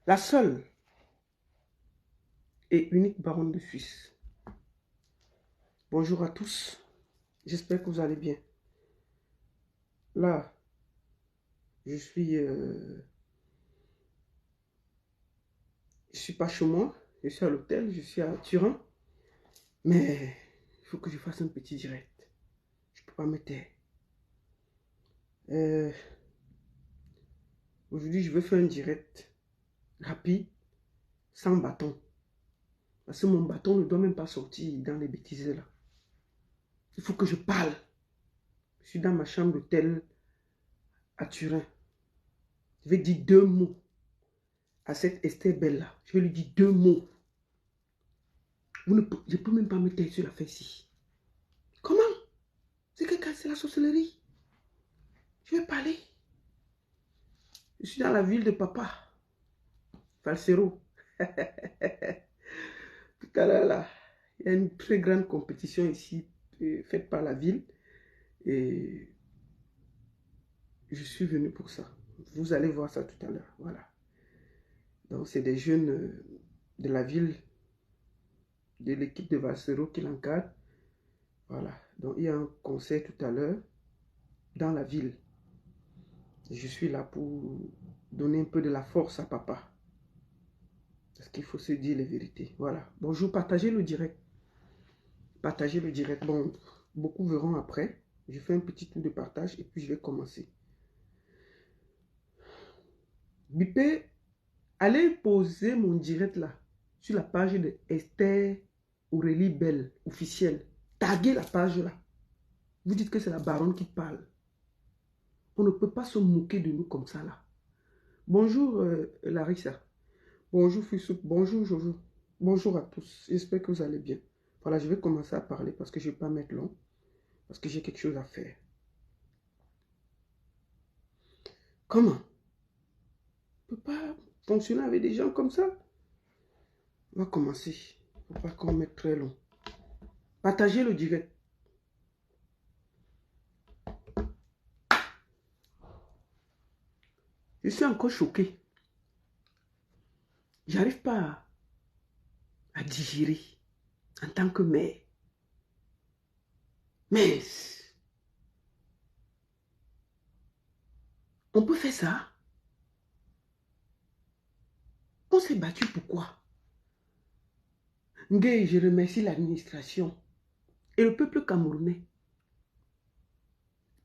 La seule et unique baronne de Suisse. Bonjour à tous. J'espère que vous allez bien. Là, je suis pas chez moi. Je suis à l'hôtel. Je suis à Turin. Mais il faut que je fasse un petit direct. Je ne peux pas me taire. Aujourd'hui, je vais faire un direct rapide, sans bâton. Parce que mon bâton ne doit même pas sortir dans les bêtises là. Il faut que je parle. Je suis dans ma chambre d'hôtel à Turin. Je vais dire 2 mots à cette Esther Belle là. Je vais lui dire 2 mots. Je ne peux même pas me taire sur la fesse. Comment? C'est la sorcellerie. Je vais parler. Je suis dans la ville de papa. Falsero. Tout à l'heure là, il y a une très grande compétition ici faite par la ville. Et je suis venu pour ça. Vous allez voir ça tout à l'heure. Voilà. Donc c'est des jeunes de la ville, de l'équipe de Valsero qui l'encadrent. Voilà. Donc il y a un concert tout à l'heure dans la ville. Et je suis là pour donner un peu de la force à papa. Parce qu'il faut se dire les vérités. Voilà. Bonjour, partagez le direct. Partagez le direct. Bon, beaucoup verront après. Je fais un petit tour de partage et puis je vais commencer. Bipé, allez poser mon direct là sur la page de Esther Aurélie Belle, officielle. Taguez la page là. Vous dites que c'est la baronne qui parle. On ne peut pas se moquer de nous comme ça là. Bonjour Larissa. Bonjour Fissou. Bonjour Jojo. Bonjour à tous. J'espère que vous allez bien. Voilà, je vais commencer à parler parce que je ne vais pas mettre long. Parce que j'ai quelque chose à faire. Comment? On ne peut pas fonctionner avec des gens comme ça. On va commencer. Il ne faut pas qu'on mette très long. Partagez le direct. Je suis encore choqué. J'arrive pas à digérer en tant que mère. Mais on peut faire ça. On s'est battu pourquoi? Ngé, je remercie l'administration et le peuple camerounais.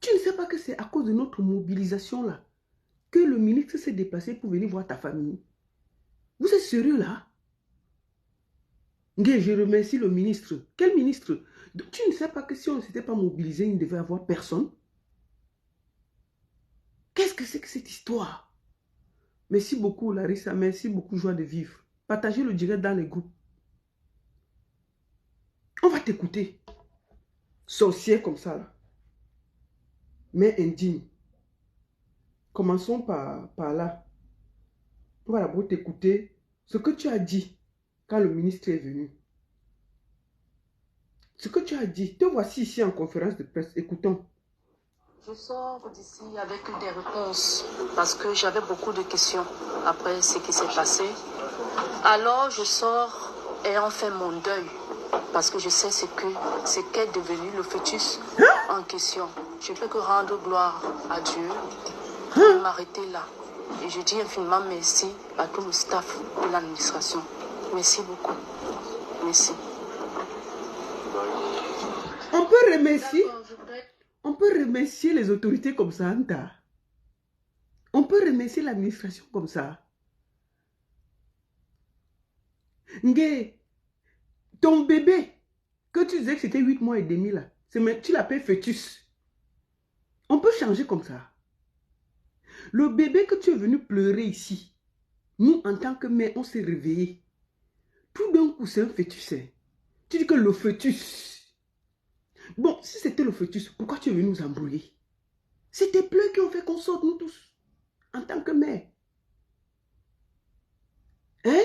Tu ne sais pas que c'est à cause de notre mobilisation là que le ministre s'est déplacé pour venir voir ta famille. Vous êtes sérieux là? Ngé, je remercie le ministre. Quel ministre? Tu ne sais pas que si on ne s'était pas mobilisé, il ne devait y avoir personne? Qu'est-ce que c'est que cette histoire? Merci beaucoup Larissa, merci beaucoup Joie de vivre. Partagez le direct dans les groupes. On va t'écouter. Sorcière comme ça là. Mais indigne. Commençons par là. On va d'abord t'écouter ce que tu as dit quand le ministre est venu. Ce que tu as dit. Te voici ici en conférence de presse. Écoutons. Je sors d'ici avec des réponses parce que j'avais beaucoup de questions après ce qui s'est passé. Alors je sors ayant fait mon deuil parce que je sais ce qu'est devenu le fœtus en question. Je ne peux que rendre gloire à Dieu pour m'arrêter là. Et je dis infiniment merci à tout le staff de l'administration. Merci beaucoup. Merci. On peut remercier. On peut remercier les autorités comme ça, Anta. On peut remercier l'administration comme ça. Ngé, ton bébé, que tu disais que c'était 8 mois et demi là, tu l'appelles fœtus. On peut changer comme ça. Le bébé que tu es venu pleurer ici, nous en tant que mère, on s'est réveillés. Tout d'un coup, c'est un fœtus. Tu dis que le fœtus. Bon, si c'était le fœtus, pourquoi tu es venu nous embrouiller? C'est tes pleurs qui ont fait qu'on sorte, nous tous, en tant que mère. Hein?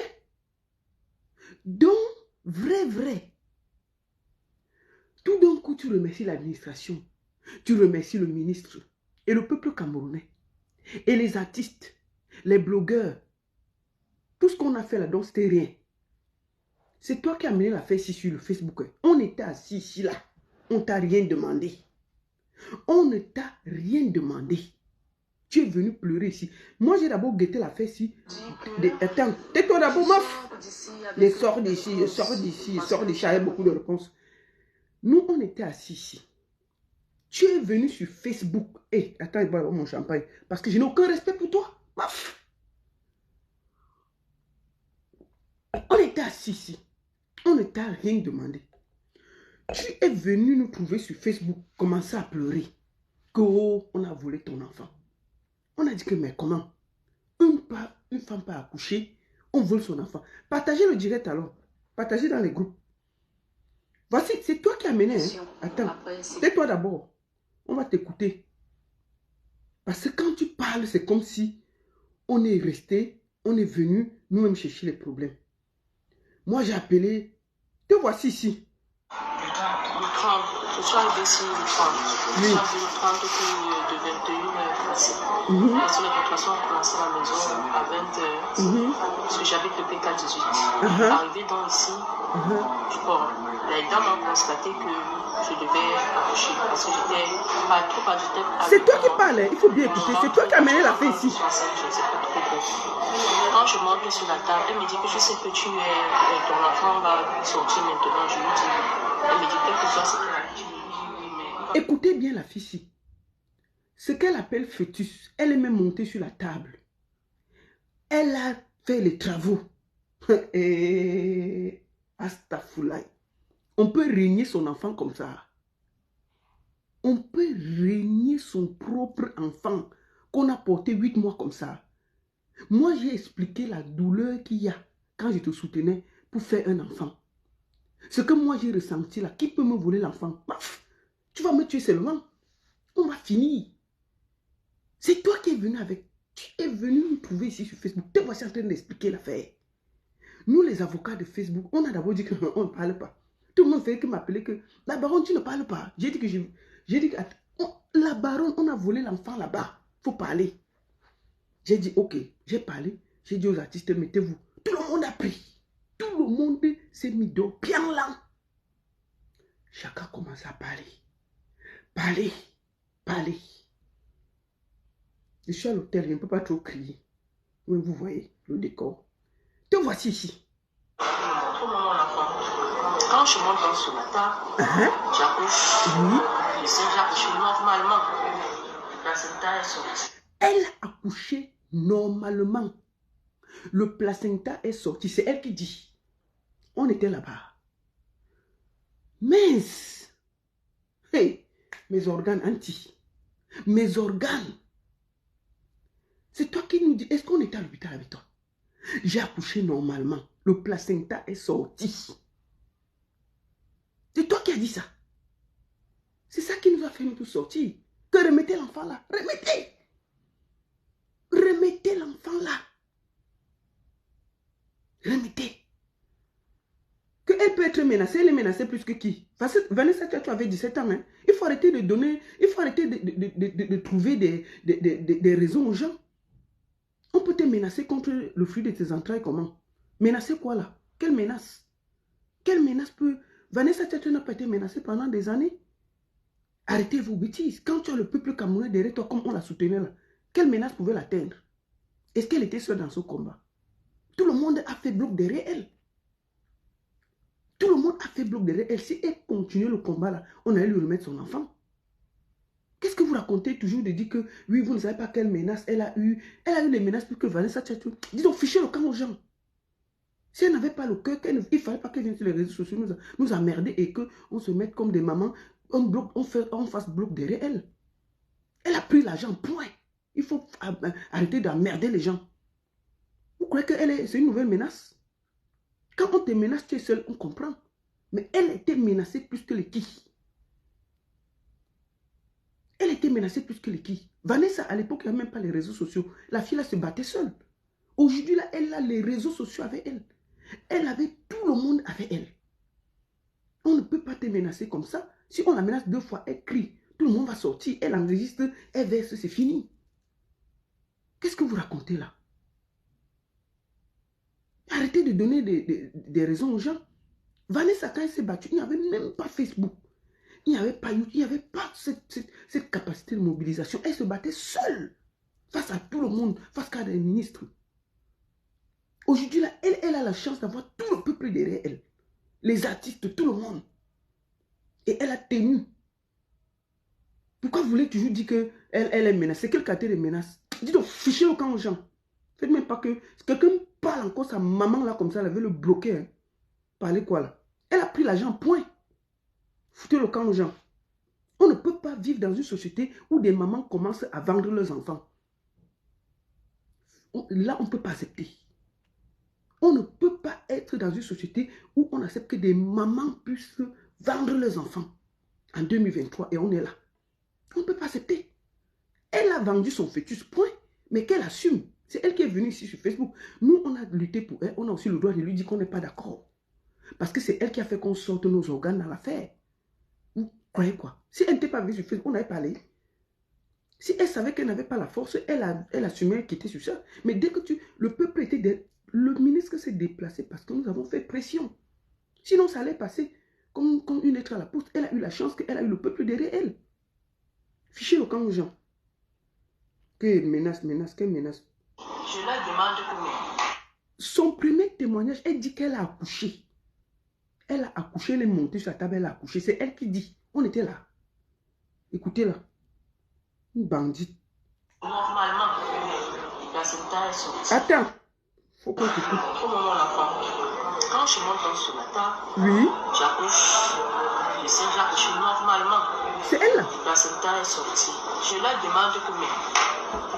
Donc, vrai. Tout d'un coup, tu remercies l'administration, tu remercies le ministre et le peuple camerounais, et les artistes, les blogueurs, Tout ce qu'on a fait là-dedans, c'était rien. C'est toi qui as amené l'affaire ici sur le Facebook. On était assis ici là. On ne t'a rien demandé. On ne t'a rien demandé. Tu es venu pleurer ici. Moi, j'ai d'abord guetté l'affaire ici. Attends, tais-toi d'abord, meuf. Les sors d'ici, sors d'ici, sors d'ici. Il y a beaucoup de réponses. Nous, on était assis ici. Tu es venu sur Facebook. Hé, attends, il va avoir mon champagne. Parce que je n'ai aucun respect pour toi. Meuf. On était assis ici. On ne t'a rien demandé. Tu es venu nous trouver sur Facebook, commencer à pleurer. Que oh, on a volé ton enfant. On a dit que, mais comment? Une femme pas accoucher, on vole son enfant. Partagez le direct alors. Partagez dans les groupes. Voici, c'est toi qui as mené. Hein? Attends, tais-toi d'abord. On va t'écouter. Parce que quand tu parles, c'est comme si on est resté, on est venu nous-mêmes chercher les problèmes. Moi, j'ai appelé. Te voici ici. Je suis arrivé ici le 30. Oui. Je suis arrivé le 30 de 21h passé. Parce que les contractions ont commencé à la maison à 20h. Parce que j'habite le PK18. Arrivé donc ici, les dames ont constaté que je devais accoucher. Parce que j'étais pas trop agitée. C'est toi qui parles, il faut bien écouter. C'est toi qui as mené la fin ici. Je ne sais pas trop. Quand je monte sur la table, elle me dit que je sais que ton enfant va sortir maintenant. Je lui dis, elle me dit quelque chose, c'est que écoutez bien la fille ici. Ce qu'elle appelle fœtus, elle est même montée sur la table. Elle a fait les travaux. Et astaghfirullah. On peut régner son enfant comme ça. On peut régner son propre enfant qu'on a porté 8 mois comme ça. Moi, j'ai expliqué la douleur qu'il y a quand je te soutenais pour faire un enfant. Ce que moi j'ai ressenti là, qui peut me voler l'enfant? Tu vas me tuer seulement. On va finir. C'est toi qui es venu avec. Tu es venu nous trouver ici sur Facebook. Te voici en train d'expliquer l'affaire. Nous, les avocats de Facebook, on a d'abord dit qu'on ne parle pas. Tout le monde fait que m'appeler que la baronne, tu ne parles pas. J'ai dit que la baronne, on a volé l'enfant là-bas. Il faut parler. J'ai dit, ok, j'ai parlé. J'ai dit aux artistes, mettez-vous. Tout le monde a pris. Tout le monde s'est mis dos bien là. Chacun commence à parler. Parler. Je suis à l'hôtel, je ne peux pas trop crier. Oui, vous voyez le décor. Te voici ici. Quand je monte sur la table, j'accouche. Je sais, j'accouche normalement. Le placenta est sorti. Elle a accouché normalement. Le placenta est sorti. C'est elle qui dit. On était là-bas. Mince. Hey, mes organes anti. Mes organes. C'est toi qui nous dis. Est-ce qu'on était à l'hôpital avec toi? J'ai accouché normalement. Le placenta est sorti. C'est toi qui as dit ça. C'est ça qui nous a fait nous tous sortir. Que remettez l'enfant là. Remettez. Remettez l'enfant là. Remettez. Qu'elle peut être menacée, elle est menacée plus que qui? Parce que Vanessa, tu avais 17 ans. Hein? Il faut arrêter de donner, il faut arrêter de trouver des raisons aux gens. On peut te menacer contre le flux de tes entrailles comment? Menacer quoi là? Quelle menace? Quelle menace peut... Vanessa, tu n'as pas été menacée pendant des années? Arrêtez vos bêtises. Quand tu as le peuple camerounais derrière toi, comme on la soutenait là, quelle menace pouvait l'atteindre? Est-ce qu'elle était seule dans ce combat? Tout le monde a fait bloc derrière elle. Tout le monde a fait bloc derrière elle. Si elle continuait le combat là, on allait lui remettre son enfant. Qu'est-ce que vous racontez toujours de dire que oui, vous ne savez pas quelle menace elle a eu? Elle a eu les menaces plus que Vanessa Tchatou. Disons, fichez le camp aux gens. Si elle n'avait pas le cœur, il ne fallait pas qu'elle vienne sur les réseaux sociaux nous emmerder et qu'on se mette comme des mamans, on fasse bloc derrière elle. Elle a pris l'argent, point. Il faut arrêter d'emmerder les gens. Vous croyez que c'est une nouvelle menace? Quand on te menace, tu es seul, on comprend. Mais elle était menacée plus que les qui. Elle était menacée plus que les qui. Vanessa, à l'époque, il n'y a même pas les réseaux sociaux. La fille, là, se battait seule. Aujourd'hui, là, elle a les réseaux sociaux avec elle. Elle avait tout le monde avec elle. On ne peut pas te menacer comme ça. Si on la menace 2 fois, elle crie. Tout le monde va sortir. Elle enregistre, elle verse, c'est fini. Qu'est-ce que vous racontez là? Arrêtez de donner des raisons aux gens. Vanessa, quand elle s'est battue, il n'y avait même pas Facebook. Il n'y avait pas YouTube, il n'y avait pas cette capacité de mobilisation. Elle se battait seule, face à tout le monde, face à des ministres. Aujourd'hui, là, elle a la chance d'avoir tout le peuple derrière elle. Les artistes, tout le monde. Et elle a tenu. Pourquoi vous voulez toujours dire qu'elle est menacée? Quelle catégorie de menace? Dites donc, fichez au camp aux gens. Faites même pas que... Quelqu'un parle encore sa maman là comme ça, elle avait le bloquer. Hein. Parler quoi là? Elle a pris l'argent, point. Foutez le camp aux gens. On ne peut pas vivre dans une société où des mamans commencent à vendre leurs enfants. Là, on ne peut pas accepter. On ne peut pas être dans une société où on accepte que des mamans puissent vendre leurs enfants en 2023 et on est là. On ne peut pas accepter. Elle a vendu son fœtus, point, mais qu'elle assume. C'est elle qui est venue ici sur Facebook. Nous, on a lutté pour elle. On a aussi le droit de lui dire qu'on n'est pas d'accord. Parce que c'est elle qui a fait qu'on sorte nos organes dans l'affaire. Vous croyez quoi? Si elle n'était pas venue sur Facebook, on avait parlé. Si elle savait qu'elle n'avait pas la force, elle assumait qu'elle était sur ça. Mais dès que le peuple était... Le ministre s'est déplacé parce que nous avons fait pression. Sinon, ça allait passer comme une lettre à la poste. Elle a eu la chance qu'elle a eu le peuple derrière elle. Fichez le camp aux gens. Que menace. Je la demande combien? Son premier témoignage, elle dit qu'elle a accouché. Elle a accouché, elle est montée sur la table, elle a accouché. C'est elle qui dit. On était là. Écoutez-la. Une bandite. Normalement, la placenta est sortie. Attends. Faut qu'on t'écoute. Au moment où la femme, quand je monte sur la table, oui. J'accouche. Je sais, j'accouche normalement. C'est elle là. La placenta est sortie. Je leur demande combien.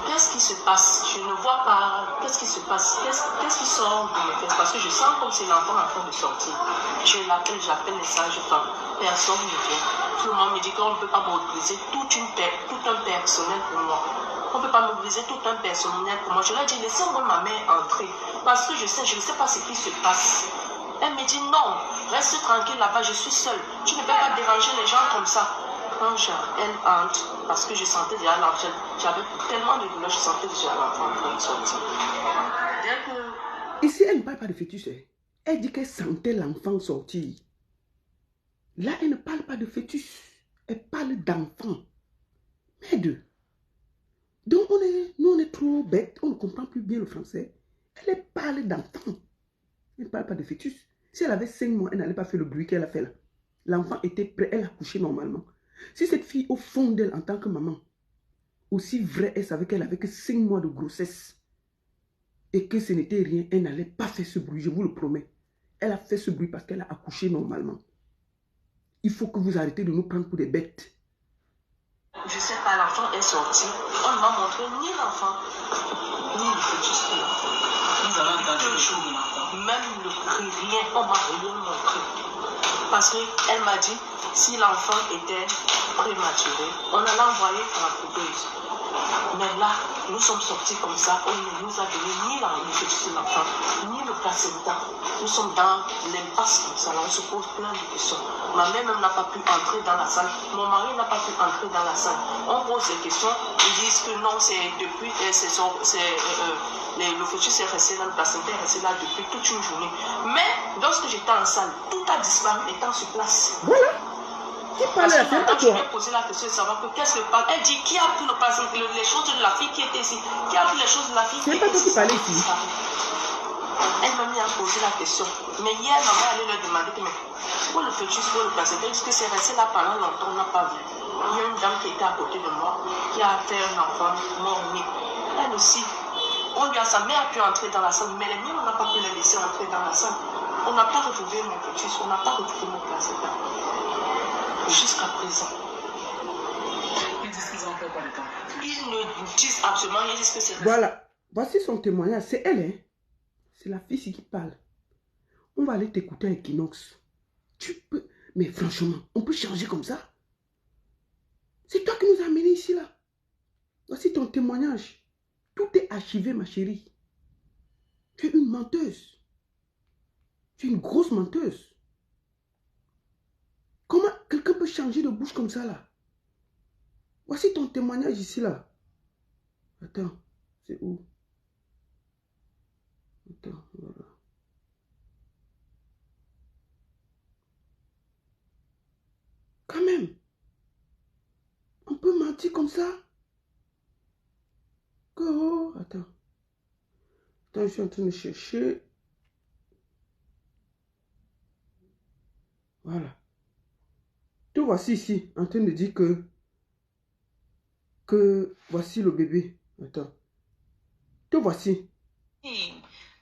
Qu'est-ce qui se passe? Je ne vois pas. Qu'est-ce qui se passe? Qu'est-ce qui sort de mes fesses? Parce que je sens comme si l'enfant est en train de sortir. Je l'appelle, j'appelle les sages-femmes. Personne ne vient. Tout le monde me dit qu'on ne peut pas mobiliser tout un personnel pour moi. On ne peut pas mobiliser tout un personnel pour moi. Je leur dis, laissez-moi ma mère entrer. Parce que je ne sais pas ce qui se passe. Elle me dit, non, reste tranquille là-bas, je suis seule. Tu ne peux pas déranger les gens comme ça. Quand elle entre, parce que je sentais déjà l'enfant, j'avais tellement de douleur, je sentais déjà l'enfant en train de sortir. Ici, elle ne parle pas de fœtus. Elle dit qu'elle sentait l'enfant sortir. Là, elle ne parle pas de fœtus. Elle parle d'enfant. Mais deux. Donc, nous, on est trop bêtes. On ne comprend plus bien le français. Elle parle d'enfant. Elle ne parle pas de fœtus. Si elle avait 5 mois, elle n'allait pas faire le bruit qu'elle a fait là. L'enfant était prêt, elle a couché normalement. Si cette fille, au fond d'elle, en tant que maman, aussi vrai, elle savait qu'elle avait que 5 mois de grossesse et que ce n'était rien, elle n'allait pas faire ce bruit, je vous le promets. Elle a fait ce bruit parce qu'elle a accouché normalement. Il faut que vous arrêtez de nous prendre pour des bêtes. Je ne sais pas, l'enfant est sorti. On ne m'a montré ni l'enfant, ni le fœtus de l'enfant. Nous avons entendu le jour de l'enfant. Même le cri, rien, on m'a rien montré. Parce qu'elle m'a dit, si l'enfant était prématuré, on allait l'envoyer pour la coupeuse. Mais là, nous sommes sortis comme ça, on ne nous a donné ni le fœtus de l'enfant, ni le placenta. Nous sommes dans l'impasse comme ça, là, on se pose plein de questions. Ma mère même n'a pas pu entrer dans la salle, mon mari n'a pas pu entrer dans la salle. On pose des questions, ils disent que non, c'est depuis, le fœtus est resté là, le placenta est resté là depuis toute une journée. Mais lorsque j'étais en salle, tout a disparu étant sur place. Voilà. Qui parle à ça? Je lui ai posé la question de savoir que qu'est-ce que passe. Elle dit qui a pris le placenta, les choses de la fille qui était ici. Qui a pris les choses de la fille qui était ici. C'est pas toi qui parlais ici. Elle m'a mis à poser la question. Mais hier, ma mère allait leur demander que, mais pour le fœtus, pour le placenta, est-ce que c'est resté là pendant longtemps, on n'a pas vu. Il y a une dame qui était à côté de moi, qui a fait un enfant mort-né. Elle aussi. Sa mère a pu entrer dans la salle, mais les miens, on n'a pas pu les laisser entrer dans la salle. On n'a pas retrouvé mon fœtus, on n'a pas retrouvé mon placenta. Jusqu'à présent. Ils disent qu'ils ont fait quoi de temps? Ils ne disent absolument rien, ils disent que c'est... Voilà. Voici son témoignage. C'est elle, hein. C'est la fille qui parle. On va aller t'écouter à Equinox. Tu peux... Mais franchement, on peut changer comme ça? C'est toi qui nous as amenés ici, là. Voici ton témoignage. Tout est archivé, ma chérie. Tu es une menteuse. Tu es une grosse menteuse. Comment quelqu'un peut changer de bouche comme ça, là? Voici ton témoignage ici, là. Attends, c'est où? Attends, voilà. sorti comme ça? Oh, attends. Attends, je suis en train de chercher. Voilà. Te voici ici, en train de dire que voici le bébé. Attends. Te voici.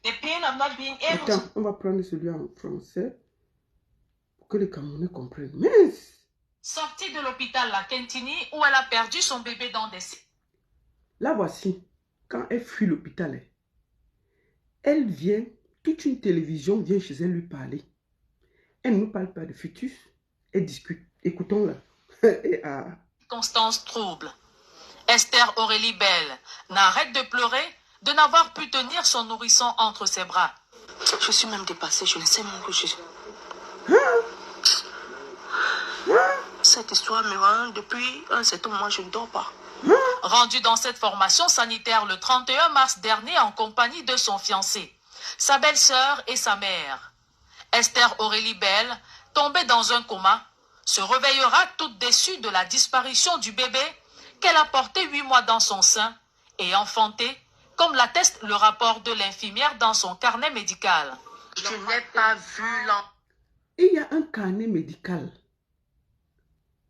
Attends, on va prendre celui en français pour que les Camerounais comprennent. Mince! Sortie de l'hôpital La Kentini où elle a perdu son bébé dans des... Là, voici. Quand elle fuit l'hôpital, elle vient, toute une télévision vient chez elle lui parler. Elle ne nous parle pas de fœtus. Elle discute. Écoutons-la. Constance trouble. Esther Aurélie Belle n'arrête de pleurer de n'avoir pu tenir son nourrisson entre ses bras. Je suis même dépassée, je ne sais même que je... Cette histoire me rend depuis un certain moment, je ne dors pas. Rendu dans cette formation sanitaire le 31 mars dernier en compagnie de son fiancé, sa belle-sœur et sa mère. Esther Aurélie Belle, tombée dans un coma, se réveillera toute déçue de la disparition du bébé qu'elle a porté 8 mois dans son sein et enfanté, comme l'atteste le rapport de l'infirmière dans son carnet médical. Je n'ai pas vu l'enfant. Il y a un carnet médical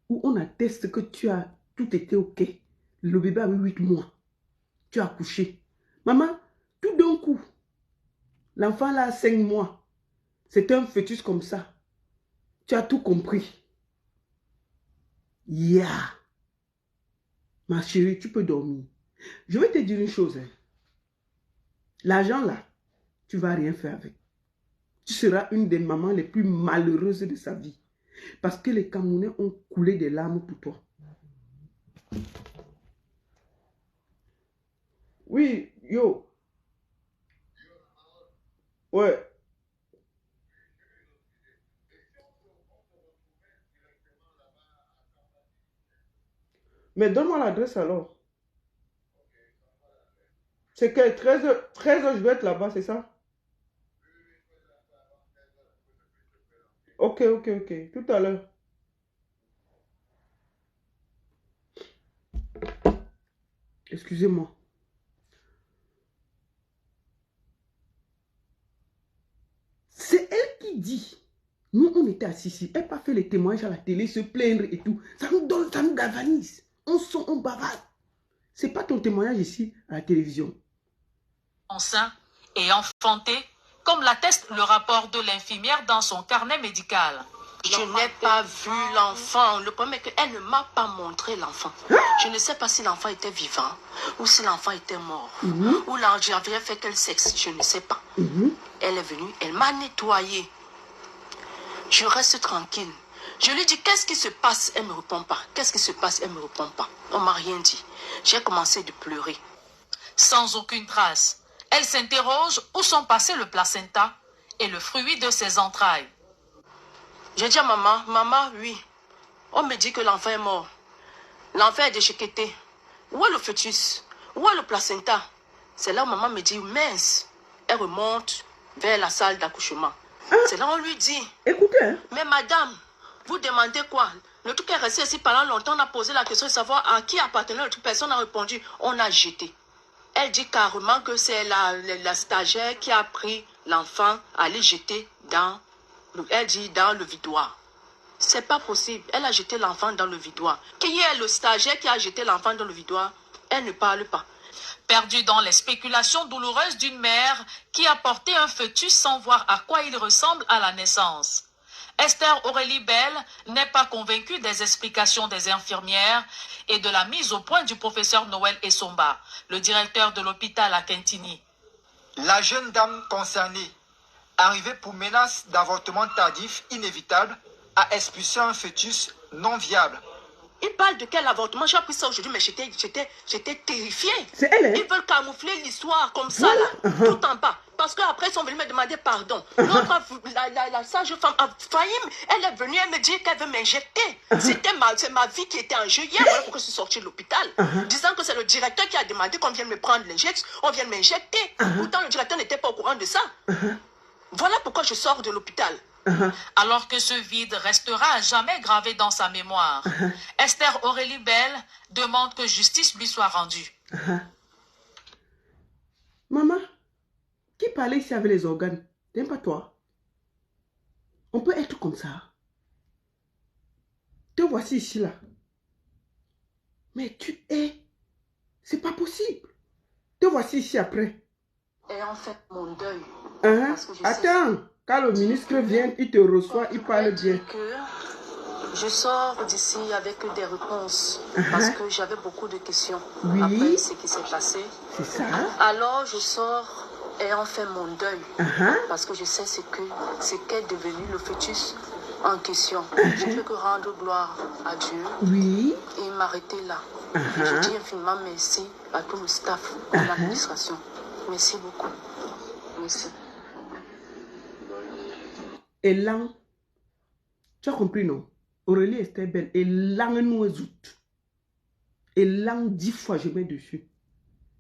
où on atteste que tout était OK. Le bébé avait 8 mois. Tu as accouché. Maman, tout d'un coup, l'enfant là a 5 mois. C'est un fœtus comme ça. Tu as tout compris. Yeah. Ma chérie, tu peux dormir. Je vais te dire une chose. L'argent là, tu ne vas rien faire avec. Tu seras une des mamans les plus malheureuses de sa vie. Parce que les Camerounais ont coulé des larmes pour toi. Oui, yo. Ouais. Mais donne-moi l'adresse alors. C'est que 13h, 13h, je vais être là-bas, c'est ça? Ok, ok, ok. Tout à l'heure. Excusez-moi. C'est elle qui dit. Nous, on était assis ici. Elle n'a pas fait les témoignages à la télé, se plaindre et tout. Ça nous donne, ça nous galvanise. On bavarde. C'est pas ton témoignage ici à la télévision. Enceinte et enfanté, comme l'atteste le rapport de l'infirmière dans son carnet médical. Je n'ai pas vu l'enfant. Le problème est qu'elle ne m'a pas montré l'enfant. Je ne sais pas si l'enfant était vivant ou si l'enfant était mort. Ou j'avais fait quel sexe, je ne sais pas. Elle est venue, elle m'a nettoyé. Je reste tranquille. Je lui dis, qu'est-ce qui se passe? Elle ne me répond pas. Qu'est-ce qui se passe? Elle ne me répond pas. On ne m'a rien dit. J'ai commencé de pleurer. Sans aucune trace. Elle s'interroge où sont passés le placenta et le fruit de ses entrailles. J'ai dit à maman, maman, oui. On me dit que l'enfant est mort. L'enfant est déchiqueté. Où est le fœtus? Où est le placenta? C'est là où maman me dit, mince. Elle remonte vers la salle d'accouchement. C'est là où on lui dit, écoutez, mais madame, vous demandez quoi? Le truc est resté ici pendant longtemps. On a posé la question de savoir à qui appartenait le truc. Personne n'a répondu. On a jeté. Elle dit carrément que c'est la stagiaire qui a pris l'enfant à les jeter dans le vidoir. C'est pas possible. Elle a jeté l'enfant dans le vidoir. Qui est le stagiaire qui a jeté l'enfant dans le vidoir? Elle ne parle pas. Perdue dans les spéculations douloureuses d'une mère qui a porté un fœtus sans voir à quoi il ressemble à la naissance. Esther Aurélie Belle n'est pas convaincue des explications des infirmières et de la mise au point du professeur Noël Essomba, le directeur de l'hôpital à Kentini. La jeune dame concernée, arrivée pour menace d'avortement tardif inévitable, a expulsé un fœtus non viable. Il parle de quel avortement? J'ai appris ça aujourd'hui, mais j'étais terrifiée. c'est elle, hein? Ils veulent camoufler l'histoire comme ça, là, tout en bas. Parce qu'après, ils sont venus me demander pardon. L'autre, la sage femme, Fahim, elle est venue, elle me dit qu'elle veut m'injecter. C'est ma vie qui était en jeu hier. Voilà pourquoi je suis sortie de l'hôpital. Disant que c'est le directeur qui a demandé qu'on vienne me prendre l'injection, on vienne m'injecter. Pourtant, le directeur n'était pas au courant de ça. Voilà pourquoi je sors de l'hôpital. alors que ce vide restera à jamais gravé dans sa mémoire. Esther Aurélie Belle demande que justice lui soit rendue. Maman, qui parlait ici avec les organes? T'aimes pas toi? On peut être comme ça. Te voici ici là. Mais tu es... C'est pas possible. Te voici ici après. Et en fait, mon deuil. Attends, quand le ministre vient, il te reçoit, il parle bien. Je sors d'ici avec des réponses parce que j'avais beaucoup de questions après ce qui s'est passé. C'est ça. Alors je sors et on fait mon deuil parce que je sais ce qu'est devenu le fœtus en question. Je ne peux que rendre gloire à Dieu et m'arrêter là. Je dis infiniment merci à tout le staff de l'administration. Merci beaucoup. Merci. Elan, tu as compris non? Aurélie Esther Belle, Elan nous ajoute. Elan 10 fois je mets dessus.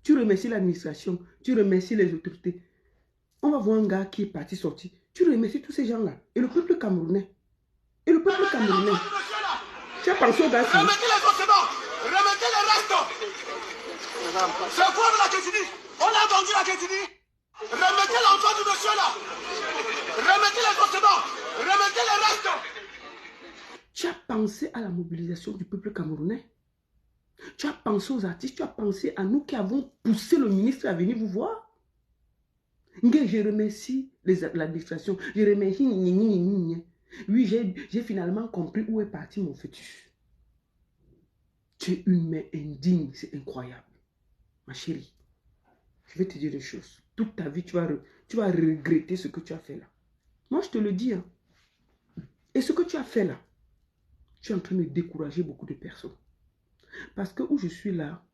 Tu remercies l'administration, tu remercies les autorités. On va voir un gars qui est parti sorti. Tu remercies tous ces gens-là. Et le peuple camerounais. Et le peuple camerounais. Tu as pensé au gars qui... Remettez les ossements. Remettez les restes. C'est quoi la Kétini? On a vendu la Kétini. Remettez l'enfant du monsieur là. Remettez les ossements. Remettez les restes. Tu as pensé à la mobilisation du peuple camerounais. Tu as pensé aux artistes. Tu as pensé à nous qui avons poussé le ministre à venir vous voir. Je remercie l'administration. Je remercie... Oui, j'ai finalement compris où est parti mon fœtus. Tu es une mère indigne. C'est incroyable. Ma chérie, je vais te dire des choses. Toute ta vie, tu vas regretter ce que tu as fait là. Moi, je te le dis. Hein. Et ce que tu as fait là, tu es en train de décourager beaucoup de personnes. Parce que où je suis là,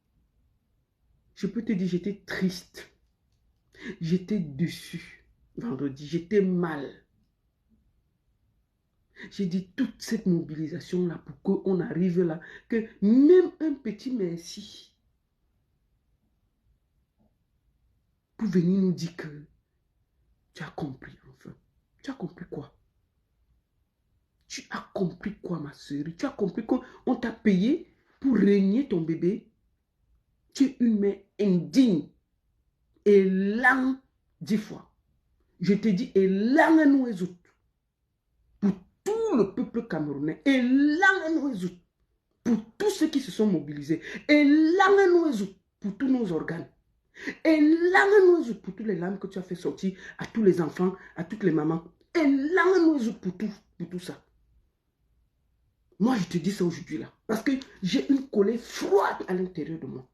je peux te dire, j'étais triste. J'étais déçu vendredi. J'étais mal. J'ai dit toute cette mobilisation là pour qu'on arrive là, que même un petit merci pour venir nous dire que tu as compris enfin. Tu as compris quoi? Tu as compris quoi ma soeur? Tu as compris qu'on t'a payé pour régner ton bébé? Tu es une mère indigne. Et là, 10 fois. Je te dis, et là, nous les autres. Pour tout le peuple camerounais. Et là, nous les autres. Pour tous ceux qui se sont mobilisés. Et là, nous les autres. Pour tous nos organes. Et là, nous les autres. Pour toutes les larmes que tu as fait sortir à tous les enfants, à toutes les mamans. Et là, nous les autres. Pour tout ça. Moi, je te dis ça aujourd'hui là. Parce que j'ai une colère froide à l'intérieur de moi.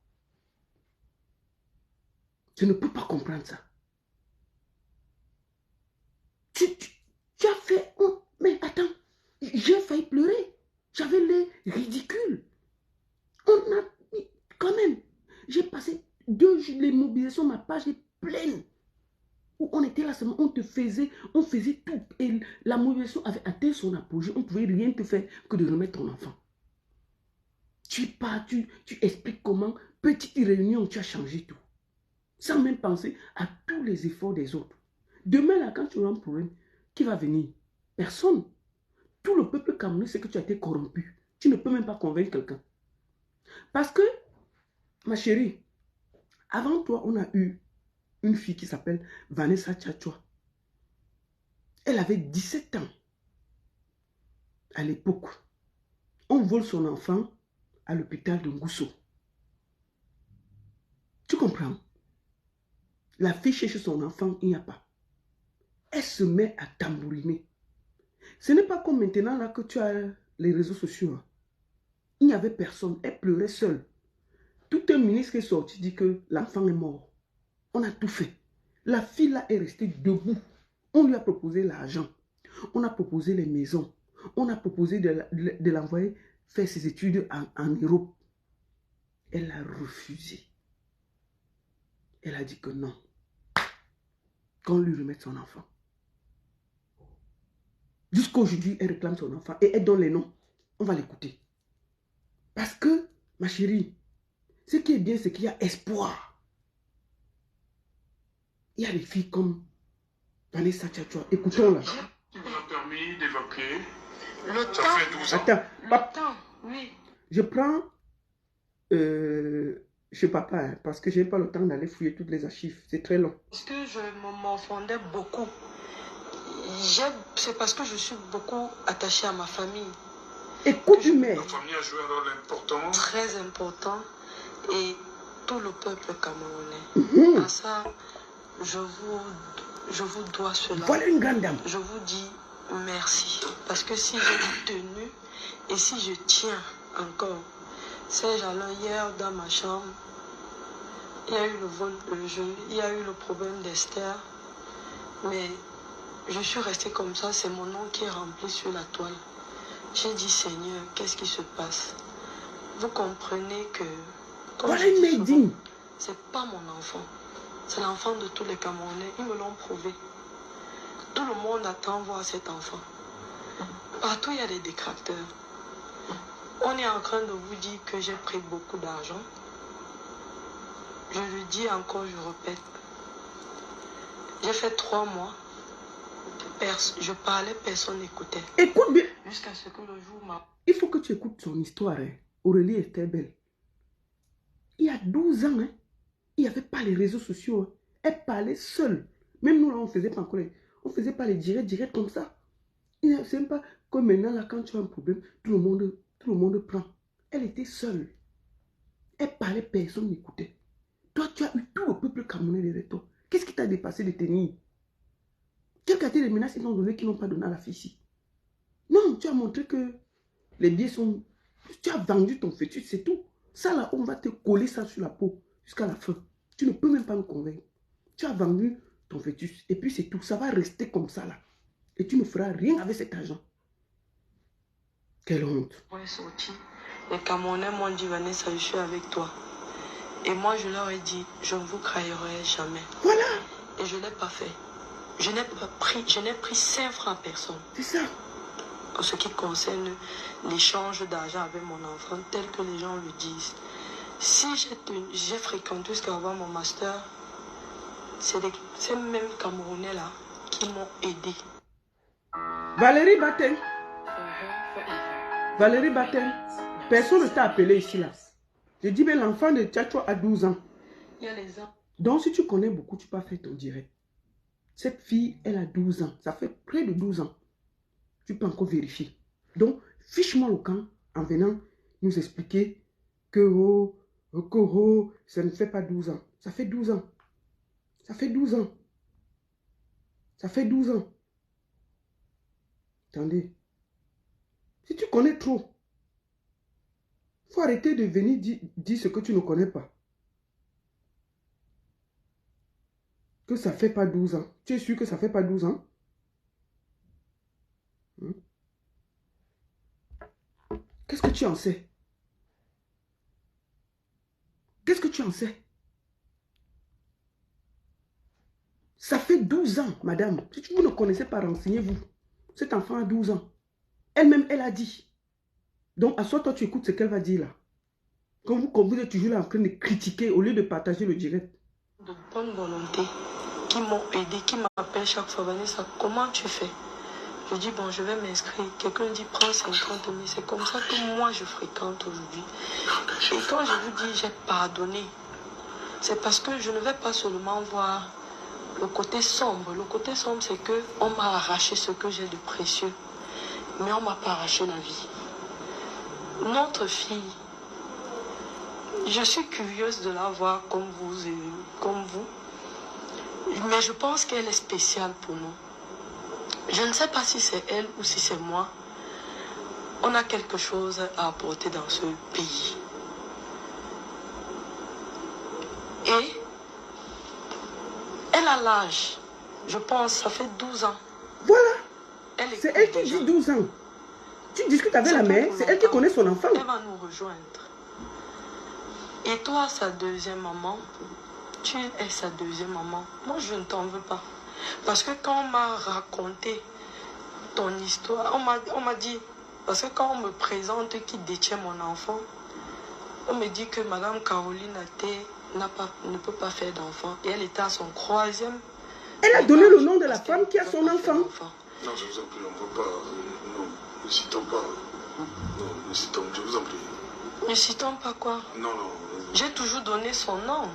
Je ne peux pas comprendre ça. Tu as fait... Oh, mais attends, j'ai failli pleurer. J'avais l'air ridicule. On a... Quand même, j'ai passé 2 jours, les mobilisations, ma page est pleine. Où on était là seulement, on faisait tout. Et la mobilisation avait atteint son apogée. On ne pouvait rien te faire que de remettre ton enfant. Tu pars, tu expliques comment, petite réunion, tu as changé tout. Sans même penser à tous les efforts des autres. Demain, là, quand tu auras un problème, qui va venir? Personne. Tout le peuple camerounais sait que tu as été corrompu. Tu ne peux même pas convaincre quelqu'un. Parce que, ma chérie, avant toi, on a eu une fille qui s'appelle Vanessa Tchatchoua. Elle avait 17 ans. À l'époque, on vole son enfant à l'hôpital de Ngousso. Tu comprends? La fille cherche son enfant, il n'y a pas. Elle se met à tambouriner. Ce n'est pas comme maintenant là que tu as les réseaux sociaux. Hein. Il n'y avait personne. Elle pleurait seule. Tout un ministre est sorti dit que l'enfant est mort. On a tout fait. La fille là est restée debout. On lui a proposé l'argent. On a proposé les maisons. On a proposé de l'envoyer faire ses études en Europe. Elle a refusé. Elle a dit que non. Qu'on lui remette son enfant. Jusqu'aujourd'hui, elle réclame son enfant et elle donne les noms. On va l'écouter. Parce que, ma chérie, ce qui est bien, c'est qu'il y a espoir. Il y a des filles comme Vanessa Tchatchoua. Écoutons-la. Tu nous as permis fini d'évacuer. Le Ça temps, fait 12 ans. Attends, le temps, oui. je prends chez papa, hein, parce que je n'ai pas le temps d'aller fouiller toutes les archives. C'est très long. Parce que je m'enfondais beaucoup. C'est parce que je suis beaucoup attachée à ma famille. Écoute une mère. La famille a joué un rôle important. Très important. Et tout le peuple camerounais. À ça, je vous dois cela. Voilà une grande dame. Je vous dis merci. Parce que si j'ai tenu et si je tiens encore, ces gens-là, hier dans ma chambre, il y a eu le vol de jeu, il y a eu le problème d'Esther. Mais je suis restée comme ça, c'est mon nom qui est rempli sur la toile. J'ai dit, Seigneur, qu'est-ce qui se passe? Vous comprenez que, comme Voilà je une dis mère souvent, digne. c'est pas mon enfant. C'est l'enfant de tous les Camerounais. Ils me l'ont prouvé. Tout le monde attend voir cet enfant. Partout, il y a des détracteurs. On est en train de vous dire que j'ai pris beaucoup d'argent. Je le dis encore, je répète. J'ai fait 3 mois. Je parlais, personne n'écoutait. Écoute bien. Jusqu'à ce que le jour m'a... Il faut que tu écoutes son histoire. Hein. Aurélie était belle. Il y a 12 ans, hein, il n'y avait pas les réseaux sociaux. Hein. Elle parlait seule. Même nous, là, on ne faisait pas encore on faisait pas les directs comme ça. C'est même pas comme maintenant, là, quand tu as un problème, tout le monde prend. Elle était seule. Elle parlait, personne n'écoutait. Toi, tu as eu tout le peuple camerounais derrière toi. Qu'est-ce qui t'a dépassé de tenir? Quelle qualité de menaces ils ont donné qu'ils n'ont pas donné à la fille ici? Non, tu as montré que les billets sont... Tu as vendu ton fœtus, c'est tout. Ça là, on va te coller ça sur la peau jusqu'à la fin. Tu ne peux même pas nous convaincre. Tu as vendu ton fœtus et puis c'est tout. Ça va rester comme ça là. Et tu ne feras rien avec cet argent. Quelle honte. On est sorti. Les Camerounais m'ont dit, Vanessa, je suis avec toi. Et moi, je leur ai dit, je ne vous trahirai jamais. Voilà. Et je ne l'ai pas fait. Je n'ai pris 5 francs à personne. C'est ça. En ce qui concerne l'échange d'argent avec mon enfant, tel que les gens le disent. Si j'ai fréquenté jusqu'à avoir mon master, c'est ces mêmes Camerounais-là qui m'ont aidé. Valérie Batten. Valérie Batten. Personne ne t'a appelé ici là. Je dis, mais l'enfant de Tchatcho a 12 ans. Il y a les ans. Donc, si tu connais beaucoup, tu peux faire ton direct. Cette fille, elle a 12 ans. Ça fait près de 12 ans. Tu peux encore vérifier. Donc, fiche-moi le camp en venant nous expliquer que ça ne fait pas 12 ans. Ça fait 12 ans. Ça fait 12 ans. Ça fait 12 ans. Attendez. Si tu connais trop, il faut arrêter de venir dire ce que tu ne connais pas. Que ça ne fait pas 12 ans. Tu es sûr que ça ne fait pas 12 ans? Qu'est-ce que tu en sais? Qu'est-ce que tu en sais? Ça fait 12 ans, madame. Si vous ne connaissez pas, renseignez-vous. Cet enfant a 12 ans. Elle-même, elle a dit. Donc, à soi, toi, tu écoutes ce qu'elle va dire là. Quand vous êtes toujours là en train de critiquer au lieu de partager le direct. De bonne volonté, qui m'ont aidé, qui m'appellent chaque fois, Vanessa, comment tu fais? Je dis, bon, je vais m'inscrire. Quelqu'un dit, prends 50 000. C'est comme ça que moi, je fréquente aujourd'hui. Et quand je vous dis, j'ai pardonné, c'est parce que je ne vais pas seulement voir le côté sombre. Le côté sombre, c'est qu'on m'a arraché ce que j'ai de précieux. Mais on ne m'a pas arraché la vie. Notre fille, je suis curieuse de la voir comme vous. Mais je pense qu'elle est spéciale pour nous. Je ne sais pas si c'est elle ou si c'est moi. On a quelque chose à apporter dans ce pays. Et elle a l'âge. Je pense, ça fait 12 ans. Voilà. C'est elle qui dit 12 ans. Tu discutes avec la mère, c'est elle qui connaît son enfant. Elle va nous rejoindre. Et toi, sa deuxième maman, tu es sa deuxième maman. Moi, je ne t'en veux pas. Parce que quand on m'a raconté ton histoire, on m'a dit, parce que quand on me présente qui détient mon enfant, on me dit que Madame Caroline ne peut pas faire d'enfant. Et elle était à son 3e. Elle a donné le nom de la femme qui a son enfant. Non, je vous en prie, on ne va pas. Non, ne citons pas. Non, ne citons, je vous en prie. Ne citons pas quoi? Non, non. J'ai toujours donné son nom.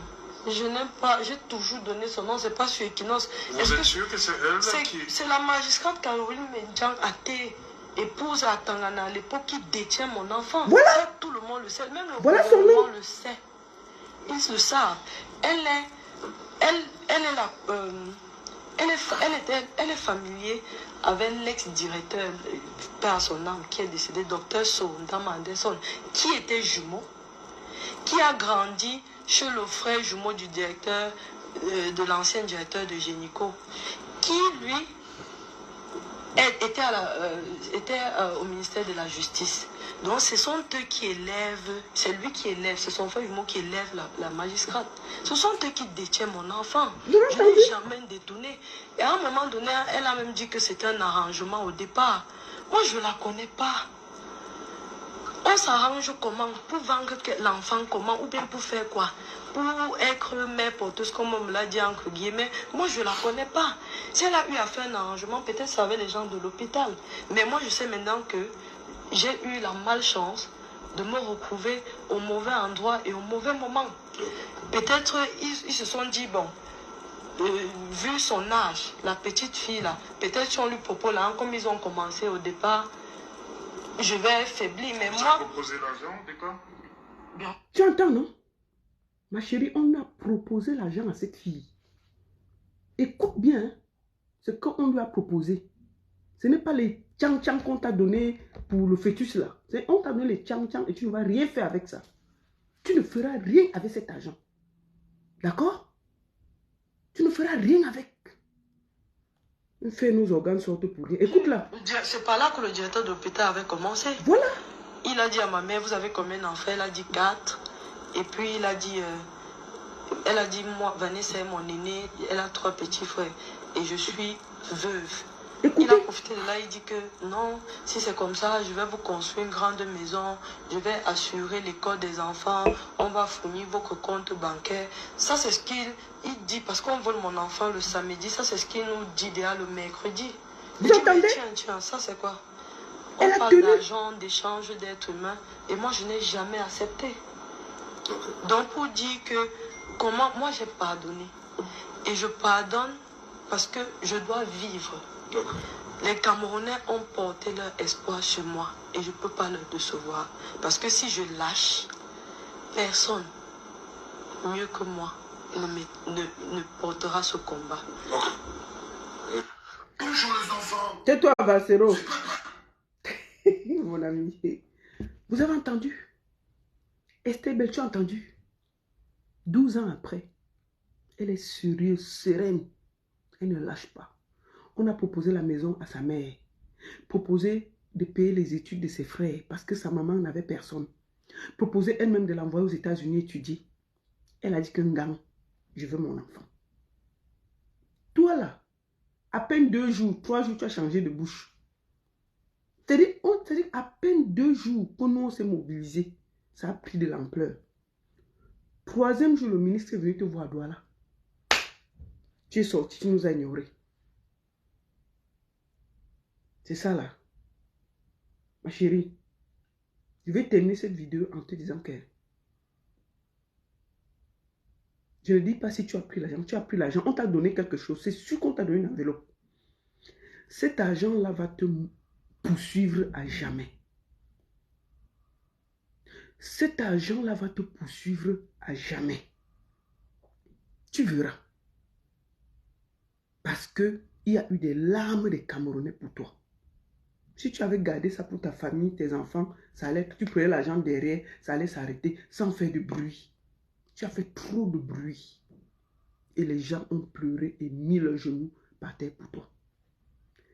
Je n'aime pas, j'ai toujours donné son nom, c'est pas sur Equinox. Vous êtes sûr que c'est elle qui... C'est la magistrate Caroline Medjan Até, épouse à Tangana à l'époque, qui détient mon enfant. Voilà. Ça, tout le monde le sait, même le Voilà son gouvernement nom. le sait. Ils le savent. Elle est familière avec l'ex-directeur, père à son âme, qui est décédé, docteur Sondam Anderson, qui était jumeau, qui a grandi chez le frère jumeau du directeur, de l'ancien directeur de Génico, qui lui était au ministère de la Justice. Donc ce sont eux qui élèvent, c'est lui qui élève, c'est son frère jumeau qui élève la magistrate. Ce sont eux qui détiennent mon enfant. Je n'ai jamais détourné. Et à un moment donné, elle a même dit que c'était un arrangement au départ. Moi, je ne la connais pas. On s'arrange comment? Pour vendre l'enfant comment? Ou bien pour faire quoi? Pour être mère porteuse, comme on me l'a dit entre guillemets. Moi, je ne la connais pas. Si elle a eu à faire un arrangement, peut-être ça avec les gens de l'hôpital. Mais moi, je sais maintenant que j'ai eu la malchance de me retrouver au mauvais endroit et au mauvais moment. Peut-être ils se sont dit, bon, vu son âge, la petite fille là, peut-être si on lui propose là, comme ils ont commencé au départ, je vais faiblir, mais moi... proposé l'argent, d'accord? Bien. Tu entends, non? Ma chérie, on a proposé l'argent à cette fille. Écoute bien, hein, ce qu'on lui a proposé. Ce n'est pas les tchang-tchang qu'on t'a donné pour le fœtus là. On t'a donné les tchang-tchang et tu ne vas rien faire avec ça. Tu ne feras rien avec cet argent. D'accord? Tu ne feras rien avec. On fait nos organes sortent pour rien. Écoute là. C'est par là que le directeur de l'hôpital avait commencé. Voilà. Il a dit à ma mère, vous avez combien d'enfants? Elle a dit 4. Et puis il a dit, moi, Vanessa est mon aînée, elle a 3 petits frères. Et je suis veuve. Écoutez. Il a profité de là, il dit que non, si c'est comme ça, je vais vous construire une grande maison, je vais assurer l'école des enfants, on va fournir votre compte bancaire. Ça, c'est ce qu'il dit, parce qu'on vole mon enfant le samedi, ça, c'est ce qu'il nous dit déjà le mercredi. Vous entendez? Tiens, ça, c'est quoi? Elle On a parle tenu. d'argent, d'échange d'êtres humains, et moi, je n'ai jamais accepté. Donc, pour dire que, comment, moi, j'ai pardonné. Et je pardonne parce que je dois vivre. Les Camerounais ont porté leur espoir sur moi et je ne peux pas leur décevoir. Parce que si je lâche, personne mieux que moi ne portera ce combat. Bonjour les enfants. Tais-toi, Valsero. Mon ami. Vous avez entendu? Esther Bell, tu as entendu? 12 ans après, elle est sérieuse, sereine. Elle ne lâche pas. On a proposé la maison à sa mère. Proposé de payer les études de ses frères parce que sa maman n'avait personne. Proposé elle-même de l'envoyer aux États-Unis étudier. Elle a dit que Ngang, je veux mon enfant. Toi là, à peine 2 jours, 3 jours, tu as changé de bouche. C'est-à-dire, à peine 2 jours que nous on s'est mobilisés. Ça a pris de l'ampleur. 3e jour, le ministre est venu te voir à Douala. Tu es sorti, tu nous as ignorés. C'est ça là. Ma chérie, je vais terminer cette vidéo en te disant que je ne dis pas si tu as pris l'argent. Tu as pris l'argent, on t'a donné quelque chose. C'est sûr qu'on t'a donné une enveloppe. Cet argent-là va te poursuivre à jamais. Cet argent-là va te poursuivre à jamais. Tu verras. Parce qu'il y a eu des larmes des Camerounais pour toi. Si tu avais gardé ça pour ta famille, tes enfants, ça allait, tu prenais l'argent derrière, ça allait s'arrêter sans faire de bruit. Tu as fait trop de bruit. Et les gens ont pleuré et mis leurs genoux par terre pour toi.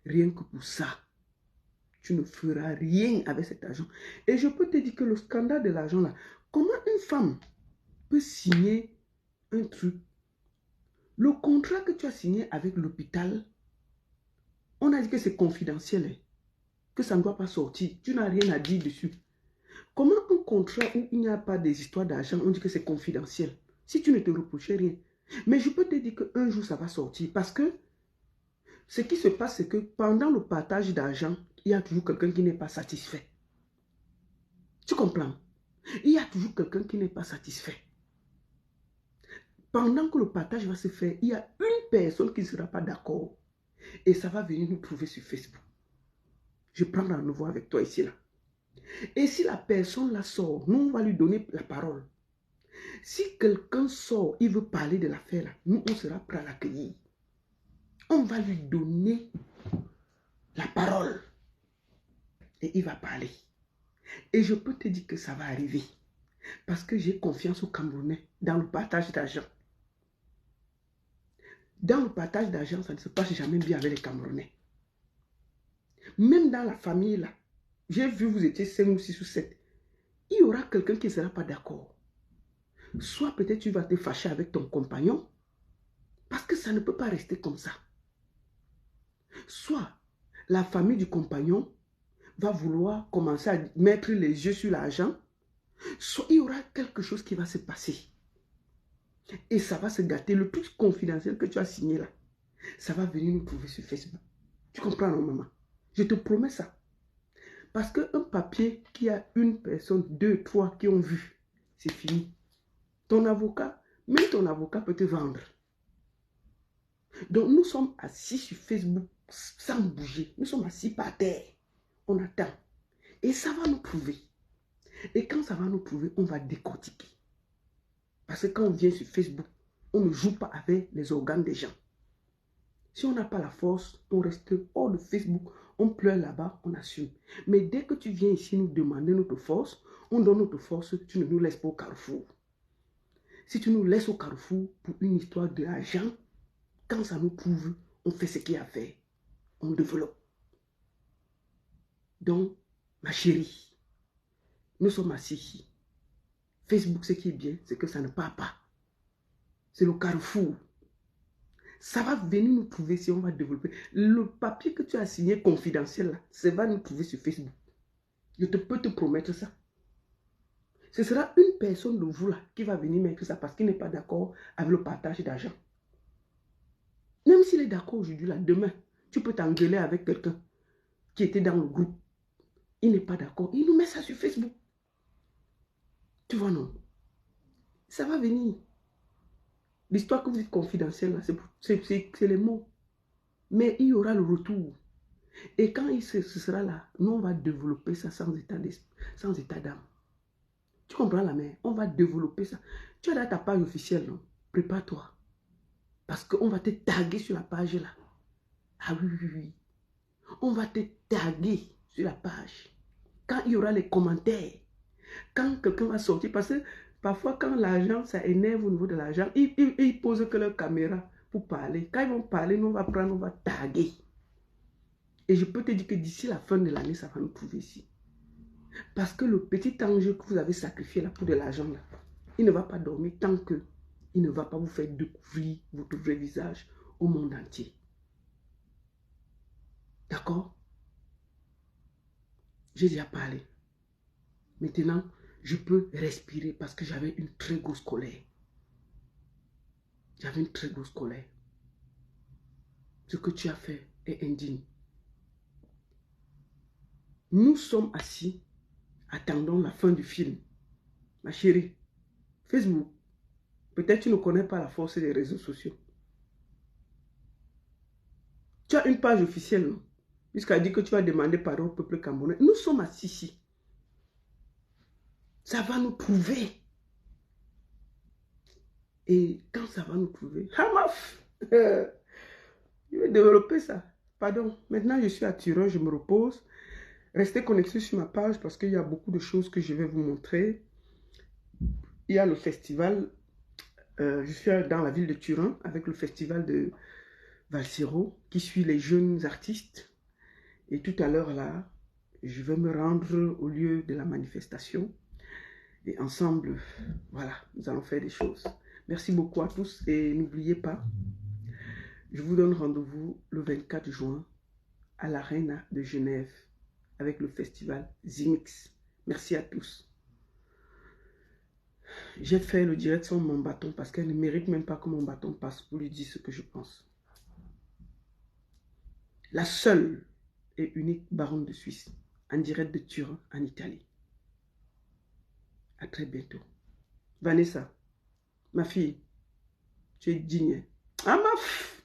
Rien que pour ça, tu ne feras rien avec cet argent. Et je peux te dire que le scandale de l'argent là, comment une femme peut signer un truc? Le contrat que tu as signé avec l'hôpital, on a dit que c'est confidentiel, hein, que ça ne doit pas sortir. Tu n'as rien à dire dessus. Comment un contrat où il n'y a pas des histoires d'argent, on dit que c'est confidentiel? Si tu ne te reprochais rien. Mais je peux te dire qu'un jour, ça va sortir. Parce que Ce qui se passe, c'est que pendant le partage d'argent, il y a toujours quelqu'un qui n'est pas satisfait. Tu comprends? Il y a toujours quelqu'un qui n'est pas satisfait. Pendant que le partage va se faire, il y a une personne qui ne sera pas d'accord. Et ça va venir nous trouver sur Facebook. Je prends rendez-vous avec toi ici, là. Et si la personne la sort, nous, on va lui donner la parole. Si quelqu'un sort, il veut parler de l'affaire, là, nous, on sera prêt à l'accueillir. On va lui donner la parole. Et il va parler. Et je peux te dire que ça va arriver. Parce que j'ai confiance aux Camerounais dans le partage d'argent. Dans le partage d'argent, ça ne se passe jamais bien avec les Camerounais. Même dans la famille, là, j'ai vu vous étiez 5 ou 6 ou 7. Il y aura quelqu'un qui ne sera pas d'accord. Soit peut-être tu vas te fâcher avec ton compagnon, parce que ça ne peut pas rester comme ça. Soit la famille du compagnon va vouloir commencer à mettre les yeux sur l'argent, soit il y aura quelque chose qui va se passer. Et ça va se gâter. Le truc confidentiel que tu as signé là, ça va venir nous trouver sur Facebook. Tu comprends, non, maman? Je te promets ça. Parce qu'un papier qui a une personne, 2, 3 qui ont vu, c'est fini. Ton avocat, même ton avocat peut te vendre. Donc nous sommes assis sur Facebook sans bouger. Nous sommes assis par terre. On attend. Et ça va nous trouver. Et quand ça va nous trouver, on va décortiquer. Parce que quand on vient sur Facebook, on ne joue pas avec les organes des gens. Si on n'a pas la force, on reste hors de Facebook, on pleure là-bas, on assume. Mais dès que tu viens ici nous demander notre force, on donne notre force, tu ne nous laisses pas au carrefour. Si tu nous laisses au carrefour pour une histoire d'argent, quand ça nous trouve, on fait ce qu'il y a à faire. On développe. Donc, ma chérie, nous sommes assis ici. Facebook, ce qui est bien, c'est que ça ne part pas. C'est le carrefour. Ça va venir nous trouver si on va développer. Le papier que tu as signé confidentiel, là, ça va nous trouver sur Facebook. Je peux te promettre ça. Ce sera une personne de vous là qui va venir mettre ça parce qu'il n'est pas d'accord avec le partage d'argent. Même s'il est d'accord aujourd'hui, là, demain, tu peux t'engueuler avec quelqu'un qui était dans le groupe. Il n'est pas d'accord. Il nous met ça sur Facebook. Tu vois, non? Ça va venir. L'histoire que vous dites confidentielle, là, c'est les mots. Mais il y aura le retour. Et quand ce sera là, nous, on va développer ça sans état d'âme. Tu comprends la mère? On va développer ça. Tu as là ta page officielle, non? Prépare-toi. Parce qu'on va te taguer sur la page là. Ah oui, oui, oui. On va te taguer sur la page. Quand il y aura les commentaires, quand quelqu'un va sortir, parce que parfois quand l'argent, ça énerve au niveau de l'argent, ils posent que leur caméra pour parler. Quand ils vont parler, nous on va prendre, on va taguer. Et je peux te dire que d'ici la fin de l'année, ça va nous trouver ici. Parce que le petit ange que vous avez sacrifié là pour de l'argent là, il ne va pas dormir tant que il ne va pas vous faire découvrir votre vrai visage au monde entier. D'accord? J'ai déjà parlé. Maintenant, je peux respirer parce que j'avais une très grosse colère. J'avais une très grosse colère. Ce que tu as fait est indigne. Nous sommes assis, attendons la fin du film. Ma chérie, Facebook, peut-être tu ne connais pas la force des réseaux sociaux. Tu as une page officielle, non? Puisqu'elle dit que tu vas demander pardon au peuple camerounais. Nous sommes assis ici. Ça va nous trouver. Et quand ça va nous trouver, Hamaf, je vais développer ça. Pardon, maintenant je suis à Turin, je me repose. Restez connectés sur ma page parce qu'il y a beaucoup de choses que je vais vous montrer. Il y a le festival, je suis dans la ville de Turin avec le festival de Valsero qui suit les jeunes artistes. Et tout à l'heure là, je vais me rendre au lieu de la manifestation. Et ensemble, voilà, nous allons faire des choses. Merci beaucoup à tous et n'oubliez pas, je vous donne rendez-vous le 24 juin à l'Arena de Genève avec le festival Zimix. Merci à tous. J'ai fait le direct sans mon bâton parce qu'elle ne mérite même pas que mon bâton passe pour lui dire ce que je pense. La seule et unique baronne de Suisse, en direct de Turin, en Italie. À très bientôt. Vanessa, ma fille, tu es digne. Ah, ma fille.